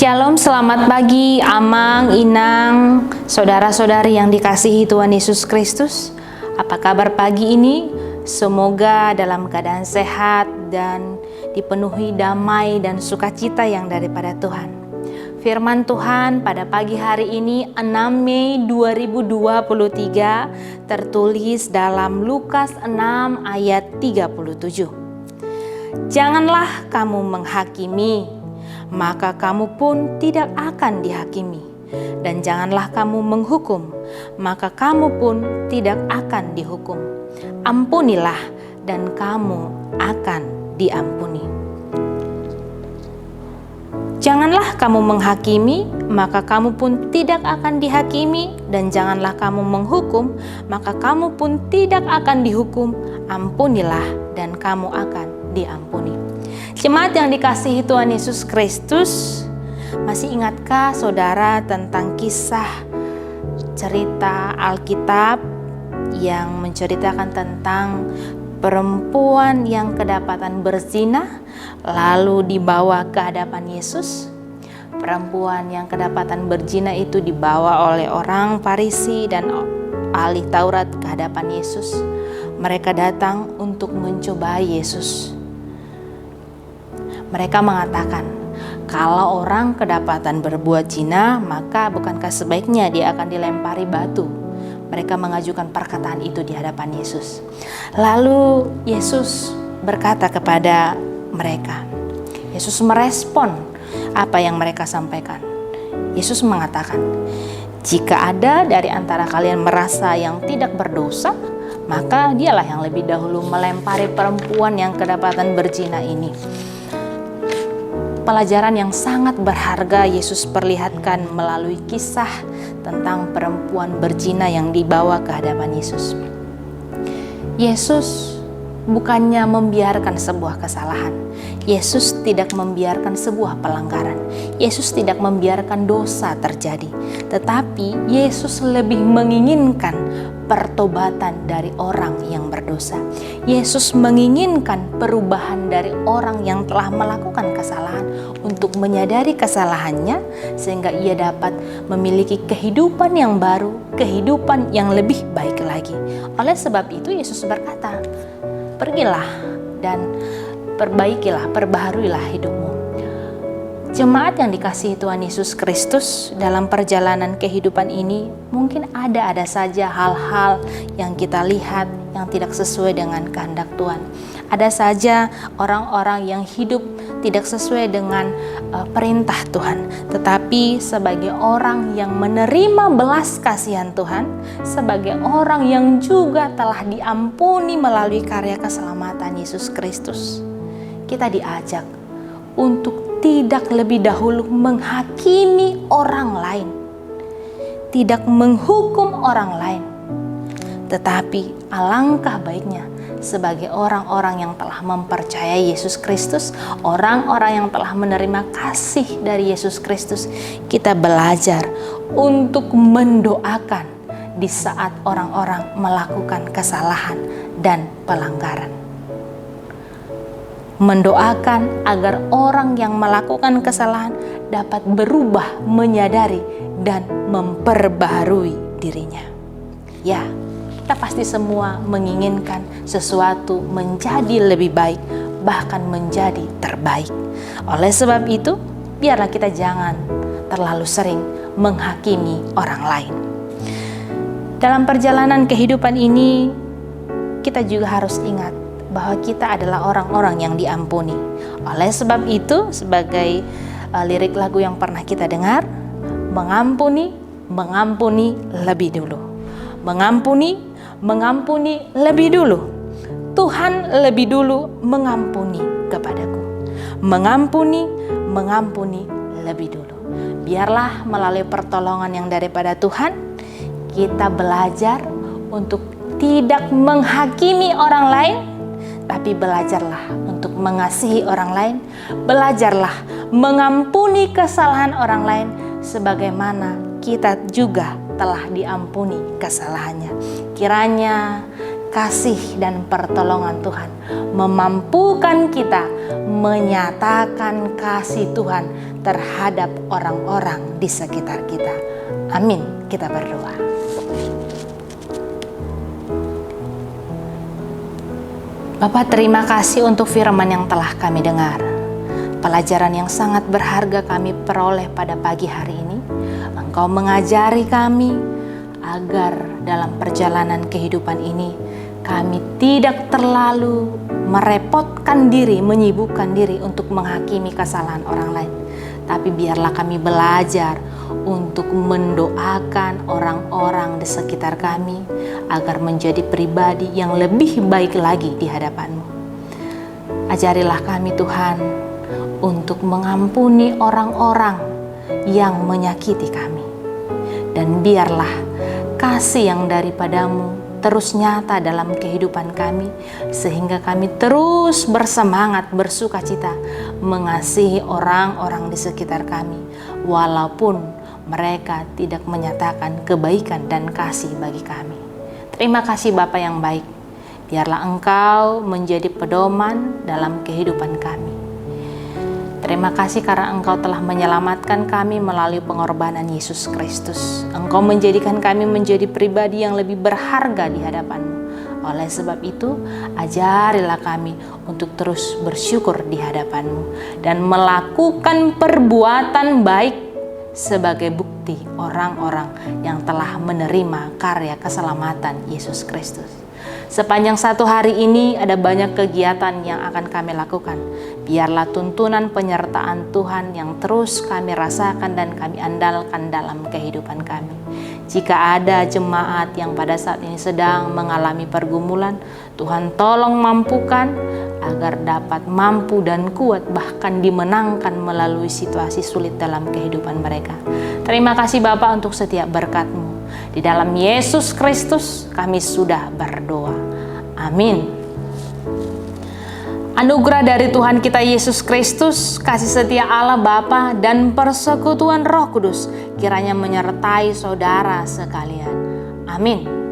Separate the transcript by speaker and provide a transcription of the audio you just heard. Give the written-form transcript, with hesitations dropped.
Speaker 1: Shalom, selamat pagi Amang, Inang, saudara-saudari yang dikasihi Tuhan Yesus Kristus. Apa kabar pagi ini? Semoga dalam keadaan sehat dan dipenuhi damai dan sukacita yang daripada Tuhan. Firman Tuhan pada pagi hari ini 6 Mei 2023 tertulis dalam Lukas 6 ayat 37. Janganlah kamu menghakimi, maka kamu pun tidak akan dihakimi. Dan janganlah kamu menghukum, maka kamu pun tidak akan dihukum. Ampunilah dan kamu akan diampuni. Janganlah kamu menghakimi, maka kamu pun tidak akan dihakimi. Dan janganlah kamu menghukum, maka kamu pun tidak akan dihukum. Ampunilah dan kamu akan diampuni. Jemaat yang dikasihi Tuhan Yesus Kristus, masih ingatkah saudara tentang kisah cerita Alkitab yang menceritakan tentang perempuan yang kedapatan berzina lalu dibawa ke hadapan Yesus? Perempuan yang kedapatan berzina itu dibawa oleh orang Farisi dan ahli Taurat ke hadapan Yesus. Mereka datang untuk mencobai Yesus. Mereka mengatakan, kalau orang kedapatan berbuat zina, maka bukankah sebaiknya dia akan dilempari batu? Mereka mengajukan perkataan itu di hadapan Yesus. Lalu Yesus berkata kepada mereka. Yesus merespon apa yang mereka sampaikan. Yesus mengatakan, jika ada dari antara kalian merasa yang tidak berdosa, maka dialah yang lebih dahulu melempari perempuan yang kedapatan berzina ini. Pelajaran yang sangat berharga Yesus perlihatkan melalui kisah tentang perempuan berzina yang dibawa ke hadapan Yesus. Yesus bukannya membiarkan sebuah kesalahan. Yesus tidak membiarkan sebuah pelanggaran. Yesus tidak membiarkan dosa terjadi. Tetapi Yesus lebih menginginkan pertobatan dari orang yang berdosa. Yesus menginginkan perubahan dari orang yang telah melakukan kesalahan untuk menyadari kesalahannya sehingga ia dapat memiliki kehidupan yang baru, kehidupan yang lebih baik lagi. Oleh sebab itu Yesus berkata, pergilah dan perbaikilah, perbaharuilah hidupmu. Jemaat yang dikasihi Tuhan Yesus Kristus, dalam perjalanan kehidupan ini mungkin ada saja hal-hal yang kita lihat yang tidak sesuai dengan kehendak Tuhan. Ada saja orang-orang yang hidup tidak sesuai dengan perintah Tuhan. Tetapi sebagai orang yang menerima belas kasihan Tuhan, sebagai orang yang juga telah diampuni melalui karya keselamatan Yesus Kristus, kita diajak untuk tidak lebih dahulu menghakimi orang lain, tidak menghukum orang lain, tetapi alangkah baiknya sebagai orang-orang yang telah mempercayai Yesus Kristus, orang-orang yang telah menerima kasih dari Yesus Kristus, kita belajar untuk mendoakan di saat orang-orang melakukan kesalahan dan pelanggaran. Mendoakan agar orang yang melakukan kesalahan dapat berubah, menyadari, dan memperbaharui dirinya. Ya, kita pasti semua menginginkan sesuatu menjadi lebih baik, bahkan menjadi terbaik. Oleh sebab itu, biarlah kita jangan terlalu sering menghakimi orang lain. Dalam perjalanan kehidupan ini, kita juga harus ingat bahwa kita adalah orang-orang yang diampuni. Oleh sebab itu, sebagai lirik lagu yang pernah kita dengar, mengampuni lebih dulu. Mengampuni lebih dulu. Tuhan lebih dulu mengampuni kepadaku. Mengampuni lebih dulu. Biarlah melalui pertolongan yang daripada Tuhan, kita belajar untuk tidak menghakimi orang lain, tapi belajarlah untuk mengasihi orang lain. Belajarlah mengampuni kesalahan orang lain sebagaimana kita juga telah diampuni kesalahannya. Kiranya kasih dan pertolongan Tuhan memampukan kita menyatakan kasih Tuhan terhadap orang-orang di sekitar kita. Amin. Kita berdoa. Bapa, terima kasih untuk firman yang telah kami dengar. Pelajaran yang sangat berharga kami peroleh pada pagi hari ini. Engkau mengajari kami agar dalam perjalanan kehidupan ini kami tidak terlalu merepotkan diri, menyibukkan diri untuk menghakimi kesalahan orang lain. Tapi biarlah kami belajar untuk mendoakan orang-orang di sekitar kami agar menjadi pribadi yang lebih baik lagi di hadapan-Mu. Ajarilah kami Tuhan untuk mengampuni orang-orang yang menyakiti kami. Dan biarlah kasih yang daripada-Mu terus nyata dalam kehidupan kami, sehingga kami terus bersemangat, bersukacita mengasihi orang-orang di sekitar kami, walaupun mereka tidak menyatakan kebaikan dan kasih bagi kami. Terima kasih Bapa yang baik, biarlah Engkau menjadi pedoman dalam kehidupan kami. Terima kasih karena Engkau telah menyelamatkan kami melalui pengorbanan Yesus Kristus. Engkau menjadikan kami menjadi pribadi yang lebih berharga di hadapan-Mu. Oleh sebab itu, ajarilah kami untuk terus bersyukur di hadapan-Mu dan melakukan perbuatan baik sebagai bukti orang-orang yang telah menerima karya keselamatan Yesus Kristus. Sepanjang satu hari ini ada banyak kegiatan yang akan kami lakukan. Biarlah tuntunan penyertaan Tuhan yang terus kami rasakan dan kami andalkan dalam kehidupan kami. Jika ada jemaat yang pada saat ini sedang mengalami pergumulan, Tuhan tolong mampukan agar dapat mampu dan kuat bahkan dimenangkan melalui situasi sulit dalam kehidupan mereka. Terima kasih Bapa untuk setiap berkat-Mu. Di dalam Yesus Kristus kami sudah berdoa. Amin. Anugerah dari Tuhan kita Yesus Kristus, kasih setia Allah Bapa dan persekutuan Roh Kudus kiranya menyertai saudara sekalian. Amin.